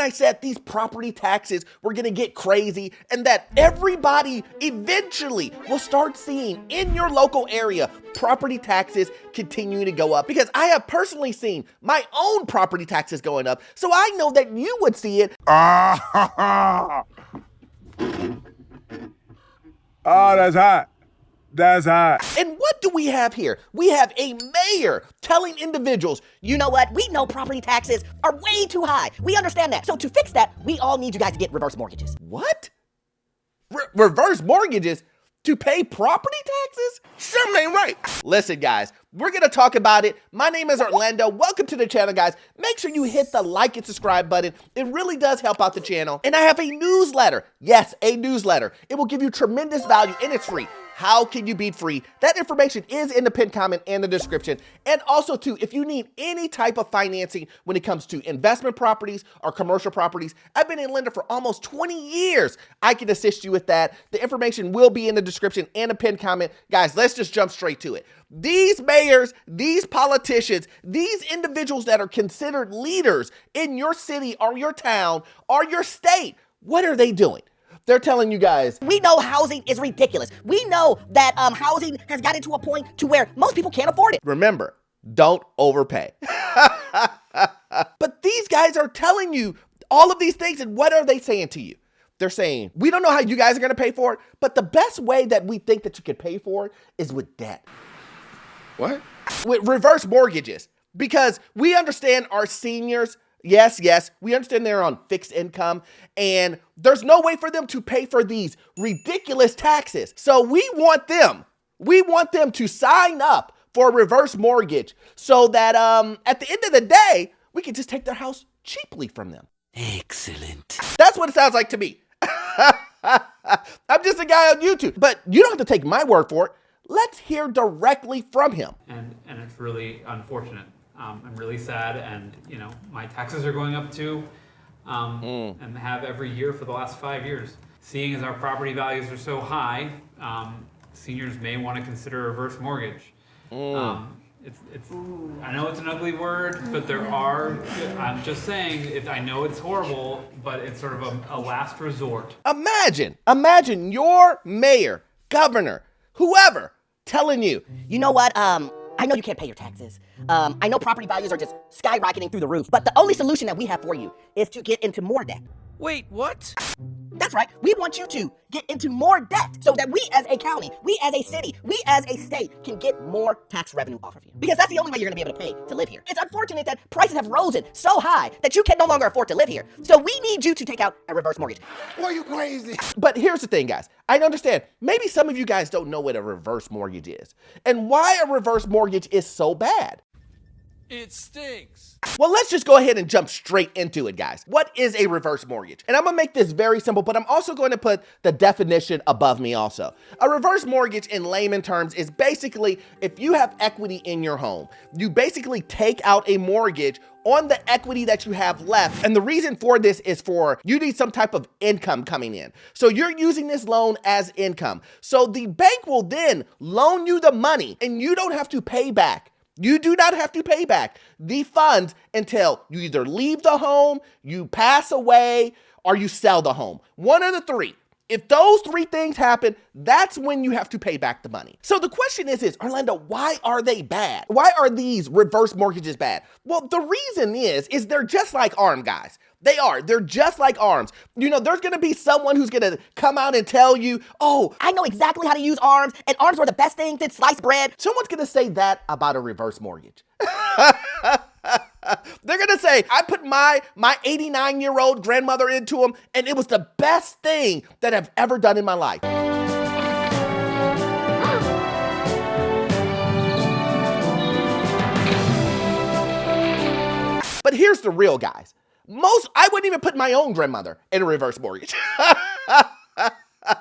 I said these property taxes were gonna get crazy and that everybody eventually will start seeing in your local area property taxes continuing to go up, because I have personally seen my own property taxes going up, so I know that you would see it. Oh, that's hot. That's hot. And what do we have here? We have a mayor telling individuals, you know what? We know property taxes are way too high. We understand that. So to fix that, we all need you guys to get reverse mortgages. What? Reverse mortgages to pay property taxes? Something ain't right. Listen, guys, we're gonna talk about it. My name is Orlando. Welcome to the channel, guys. Make sure you hit the like and subscribe button. It really does help out the channel. And I have a newsletter. Yes, a newsletter. It will give you tremendous value and it's free. How can you beat free? That information is in the pinned comment and the description. And also too, if you need any type of financing when it comes to investment properties or commercial properties, I've been a lender for almost 20 years. I can assist you with that. The information will be in the description and the pinned comment. Guys, let's just jump straight to it. These mayors, these politicians, these individuals that are considered leaders in your city or your town or your state, what are they doing? They're telling you guys, we know housing is ridiculous. We know that housing has gotten to a point to where most people can't afford it. Remember, don't overpay. But these guys are telling you all of these things, and what are they saying to you? They're saying, we don't know how you guys are gonna pay for it, but the best way that we think that you can pay for it is with debt. What? With reverse mortgages, because we understand our seniors. Yes, we understand they're on fixed income and there's no way for them to pay for these ridiculous taxes. So we want them to sign up for a reverse mortgage so that at the end of the day, we can just take their house cheaply from them. Excellent. That's what it sounds like to me. I'm just a guy on YouTube, but you don't have to take my word for it. Let's hear directly from him. And it's really unfortunate. I'm really sad, and you know, my taxes are going up too, and have every year for the last 5 years. Seeing as our property values are so high, seniors may want to consider a reverse mortgage. It's I know it's an ugly word, but there are. I'm just saying, I know it's horrible, but it's sort of a last resort. Imagine your mayor, governor, whoever telling you, you know what? I know you can't pay your taxes. I know property values are just skyrocketing through the roof, but the only solution that we have for you is to get into more debt. Wait, what? That's right. We want you to get into more debt so that we as a county, we as a city, we as a state can get more tax revenue off of you. Because that's the only way you're going to be able to pay to live here. It's unfortunate that prices have risen so high that you can no longer afford to live here. So we need you to take out a reverse mortgage. Boy, you crazy. But here's the thing, guys. I understand. Maybe some of you guys don't know what a reverse mortgage is and why a reverse mortgage is so bad. It stinks. Well, let's just go ahead and jump straight into it, guys. What is a reverse mortgage? And I'm gonna make this very simple, but I'm also going to put the definition above me also. A reverse mortgage in layman terms is basically if you have equity in your home, you basically take out a mortgage on the equity that you have left. And the reason for this is for you need some type of income coming in. So you're using this loan as income. So the bank will then loan you the money and you don't have to pay back. You do not have to pay back the funds until you either leave the home, you pass away, or you sell the home. One of the three. If those three things happen, that's when you have to pay back the money. So the question is Orlando, why are they bad? Why are these reverse mortgages bad? Well, the reason is they're just like ARM, guys. They're just like ARMs. You know, there's gonna be someone who's gonna come out and tell you, oh, I know exactly how to use ARMs, and ARMs were the best thing since sliced bread. Someone's gonna say that about a reverse mortgage. They're gonna say, I put my 89-year-old grandmother into them, and it was the best thing that I've ever done in my life. But here's the real, guys. I wouldn't even put my own grandmother in a reverse mortgage.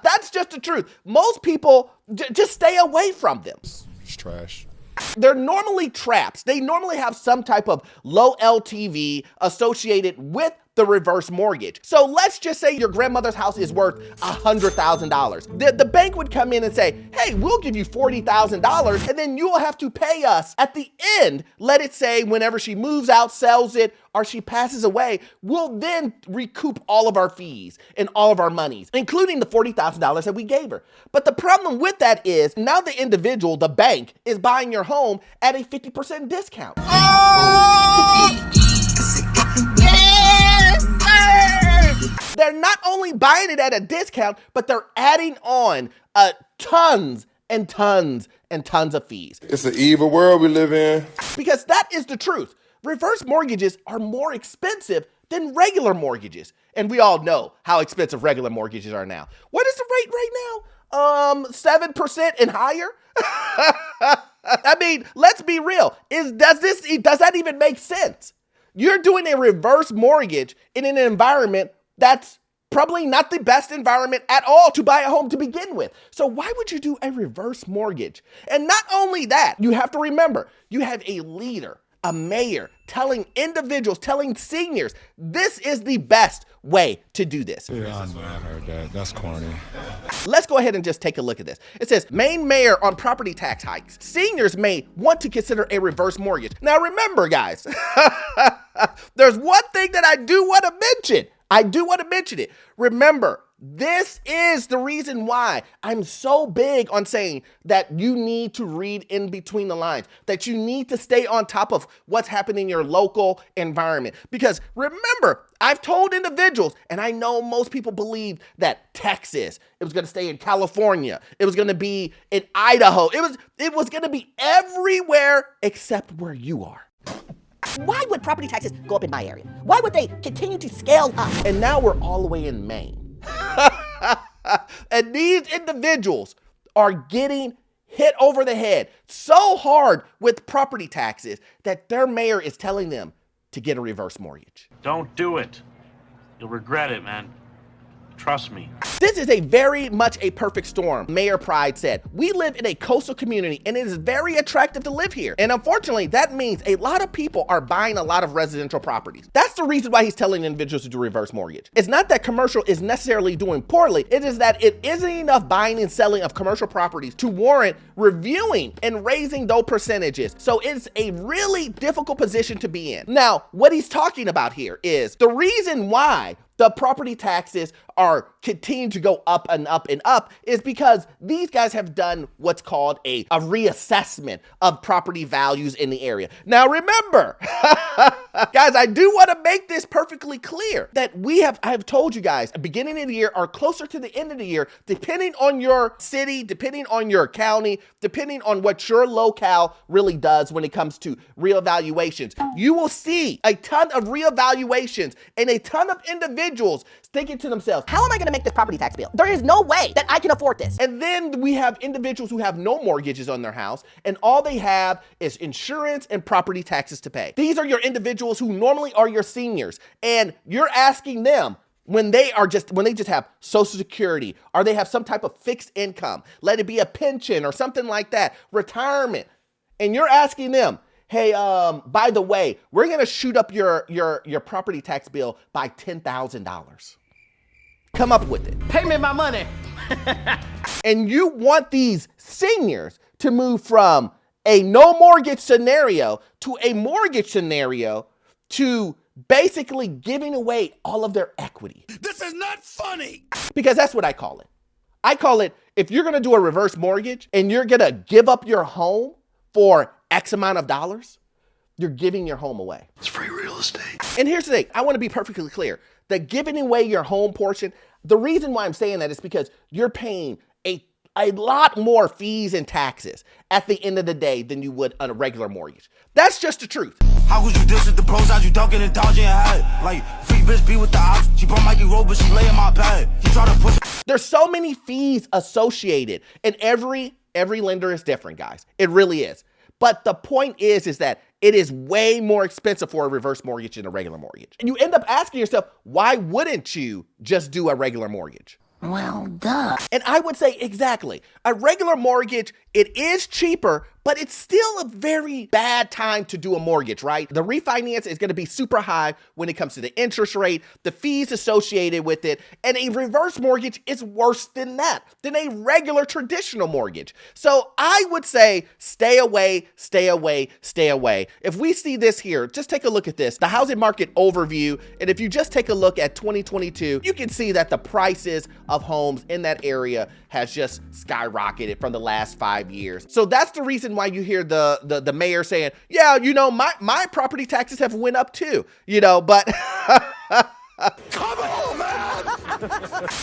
That's just the truth. Most people just stay away from them. It's trash. They're normally traps. They normally have some type of low LTV associated with the reverse mortgage. So let's just say your grandmother's house is worth $100,000. The bank would come in and say, hey, we'll give you $40,000 and then you'll have to pay us at the end. Let it say whenever she moves out, sells it, or she passes away, we'll then recoup all of our fees and all of our monies, including the $40,000 that we gave her. But the problem with that is now the individual, the bank, is buying your home at a 50% discount. They're not only buying it at a discount, but they're adding on tons and tons and tons of fees. It's an evil world we live in. Because that is the truth. Reverse mortgages are more expensive than regular mortgages. And we all know how expensive regular mortgages are now. What is the rate right now? 7% and higher? I mean, let's be real. Does that even make sense? You're doing a reverse mortgage in an environment that's probably not the best environment at all to buy a home to begin with. So why would you do a reverse mortgage? And not only that, you have to remember, you have a leader, a mayor, telling individuals, telling seniors, this is the best way to do this. Yeah, I know, I heard that. That's corny. Let's go ahead and just take a look at this. It says, Maine mayor on property tax hikes. Seniors may want to consider a reverse mortgage. Now remember, guys, there's one thing that I do want to mention. I do want to mention it. Remember, this is the reason why I'm so big on saying that you need to read in between the lines, that you need to stay on top of what's happening in your local environment. Because remember, I've told individuals, and I know most people believe that Texas, it was going to stay in California, it was going to be in Idaho, it was going to be everywhere except where you are. Why would property taxes go up in my area? Why would they continue to scale up? And now we're all the way in Maine. And these individuals are getting hit over the head so hard with property taxes that their mayor is telling them to get a reverse mortgage. Don't do it. You'll regret it, man. Trust me. This is a very much a perfect storm. Mayor Pride said, we live in a coastal community and it is very attractive to live here. And unfortunately, that means a lot of people are buying a lot of residential properties. That's the reason why he's telling individuals to do reverse mortgage. It's not that commercial is necessarily doing poorly. It is that it isn't enough buying and selling of commercial properties to warrant reviewing and raising those percentages. So it's a really difficult position to be in. Now, what he's talking about here is the reason why the property taxes are continuing to go up and up and up is because these guys have done what's called a reassessment of property values in the area. Now remember, guys, I do want to make this perfectly clear that I have told you guys, at the beginning of the year or closer to the end of the year, depending on your city, depending on your county, depending on what your locale really does when it comes to reevaluations, you will see a ton of reevaluations and a ton of individuals thinking to themselves, How am I going to make this property tax bill? There is no way that I can afford this. and then we have individuals who have no mortgages on their house and all they have is insurance and property taxes to pay. These are your individuals who normally are your seniors, and you're asking them when they just have Social Security or they have some type of fixed income, let it be a pension or something like that, retirement, and you're asking them, hey, by the way, we're gonna shoot up your property tax bill by $10,000. Come up with it. Pay me my money. And you want these seniors to move from a no mortgage scenario to a mortgage scenario to basically giving away all of their equity. This is not funny. Because that's what I call it. I call it, if you're gonna do a reverse mortgage and you're gonna give up your home for X amount of dollars, you're giving your home away. It's free real estate. And here's the thing, I wanna be perfectly clear. The giving away your home portion, the reason why I'm saying that is because you're paying a lot more fees and taxes at the end of the day than you would on a regular mortgage. That's just the truth. How could you diss with the pros out you ducking and dodging your head? Like, free bitch be with the ops. She brought Mikey Rowe, but she lay in my bed. He tried to push. There's so many fees associated, and every lender is different, guys. It really is. But the point is that it is way more expensive for a reverse mortgage than a regular mortgage. And you end up asking yourself, why wouldn't you just do a regular mortgage? Well, duh. And I would say exactly. A regular mortgage, it is cheaper, but it's still a very bad time to do a mortgage, right? The refinance is going to be super high when it comes to the interest rate, the fees associated with it, and a reverse mortgage is worse than that, than a regular traditional mortgage. So I would say stay away, stay away, stay away. If we see this here, just take a look at this, the housing market overview, and if you just take a look at 2022, you can see that the prices of homes in that area has just skyrocketed from the last 5 years. So that's the reason why you hear the mayor saying, yeah, you know, my property taxes have went up too, you know, but Come on, man!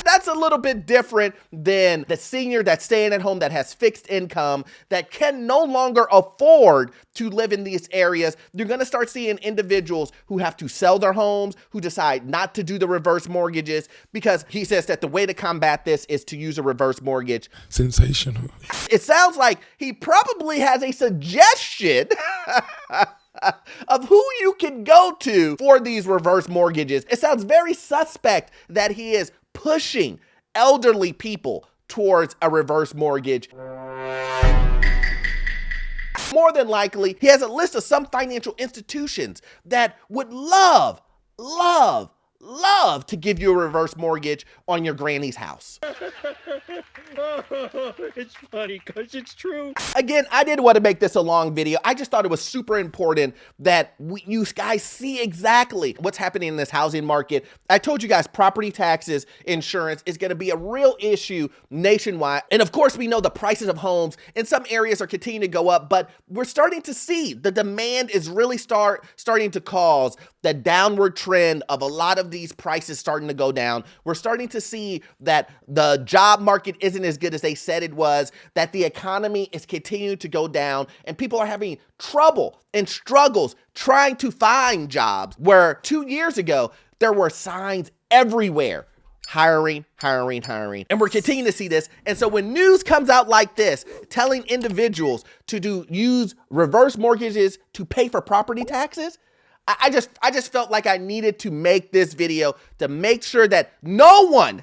that's a little bit different than the senior that's staying at home that has fixed income that can no longer afford to live in these areas. You're going to start seeing individuals who have to sell their homes, who decide not to do the reverse mortgages, because he says that the way to combat this is to use a reverse mortgage. Sensational. It sounds like he probably has a suggestion of who you can go to for these reverse mortgages. It sounds very suspect that he is pushing elderly people towards a reverse mortgage. More than likely, he has a list of some financial institutions that would love to give you a reverse mortgage on your granny's house. It's funny because it's true. Again, I didn't want to make this a long video. I just thought it was super important that you guys see exactly what's happening in this housing market. I told you guys property taxes, insurance is going to be a real issue nationwide. And of course, we know the prices of homes in some areas are continuing to go up, but we're starting to see the demand is really starting to cause the downward trend of a lot of these prices starting to go down. We're starting to see that the job market isn't as good as they said it was, that the economy is continuing to go down, and people are having trouble and struggles trying to find jobs, where 2 years ago, there were signs everywhere. Hiring. And we're continuing to see this. And so when news comes out like this, telling individuals to use reverse mortgages to pay for property taxes, I just felt like I needed to make this video to make sure that no one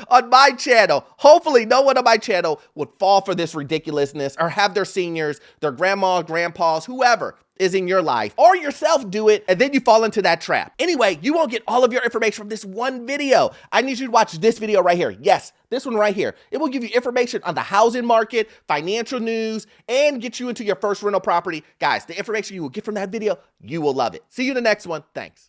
on my channel, hopefully no one on my channel would fall for this ridiculousness or have their seniors, their grandmas, grandpas, whoever is in your life, or yourself do it, and then you fall into that trap. Anyway, you won't get all of your information from this one video. I need you to watch this video right here. Yes, this one right here. It will give you information on the housing market, financial news, and get you into your first rental property. Guys, the information you will get from that video, you will love it. See you in the next one. Thanks.